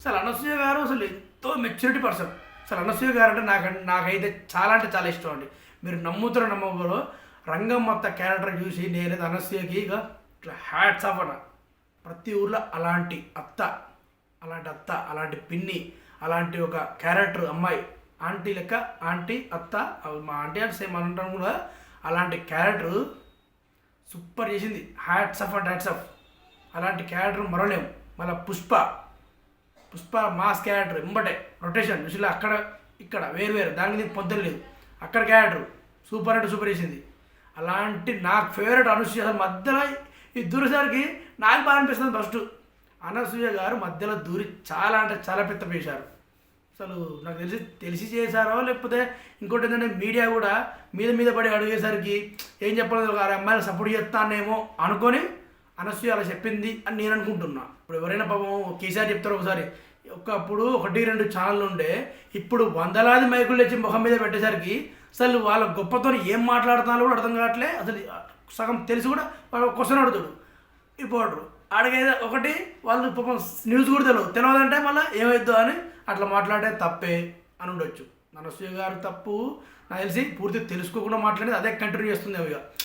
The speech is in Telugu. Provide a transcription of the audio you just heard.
అసలు అనసూయ గారు అసలు ఎంతో మెచ్యూరిటీ పర్సన్. అసలు అనసూయ గారు అంటే నాకైతే చాలా అంటే చాలా ఇష్టం అండి. మీరు నమ్ముతారో నమ్మకూడదో రంగమ్మత్త క్యారెక్టర్ చూసి నేనైతే అనసూయకి ఇక హ్యాట్స్ ఆఫ్ అన్న. ప్రతి ఊర్లో అలాంటి అత్త, అలాంటి పిన్ని, అలాంటి ఒక క్యారెక్టర్ అమ్మాయి, ఆంటీ లెక్క, ఆంటీ అత్త, మా ఆంటీ అంటే సేమ్ అంటాం కూడా, అలాంటి క్యారెక్టర్ సూపర్ చేసింది. Hats off and hats off. అలాంటి క్యారెక్టర్ మరలేము. మళ్ళీ పుష్ప మాస్ క్యారెక్టర్ ఎంబటే రొటేషన్ విషయంలో అక్కడ ఇక్కడ వేరు దానికి పొద్దున లేదు. అక్కడ క్యారెక్టర్ సూపర్ అంటే సూపర్ చేసింది. అలాంటి నాకు ఫేవరెట్ అనసూయ. అసలు మధ్యలో ఈ దూరేసరికి నాకు బాగా అనిపిస్తుంది. ఫస్ట్ అనసూయ గారు మధ్యలో దూరి చాలా అంటే చాలా పెద్ద వేశారు. అసలు నాకు తెలిసి చేశారో లేకపోతే ఇంకోటి ఏంటంటే మీడియా కూడా మీద పడి అడిగేసరికి ఏం చెప్పలేదు, ఒక అమ్మాయిని సపోర్ట్ చేస్తానేమో అనుకొని అనసూయ అలా చెప్పింది అని నేను అనుకుంటున్నా. ఇప్పుడు ఎవరైనా పాపం కేసీఆర్ చెప్తారు ఒకసారి, ఒకప్పుడు 1-2 ఛానళ్ళు ఉండే, ఇప్పుడు వందలాది మైకులు తెచ్చి ముఖం మీద పెట్టేసరికి అసలు వాళ్ళ గొప్పతో ఏం మాట్లాడుతున్నారో కూడా అర్థం కావట్లే. అసలు సగం తెలిసి కూడా వాళ్ళు క్వశ్చన్ అడుగుతాడు రిపోర్టరు అడిగేది ఒకటి, వాళ్ళు పాపం న్యూస్ కూడా తెలియదంటే మళ్ళీ ఏమైద్దో అని అట్లా మాట్లాడే తప్పే అని ఉండొచ్చు. అనసూయ గారు తప్పు నాకు తెలిసి పూర్తి తెలుసుకోకుండా మాట్లాడేది అదే కంటిన్యూ చేస్తుంది. అవిగా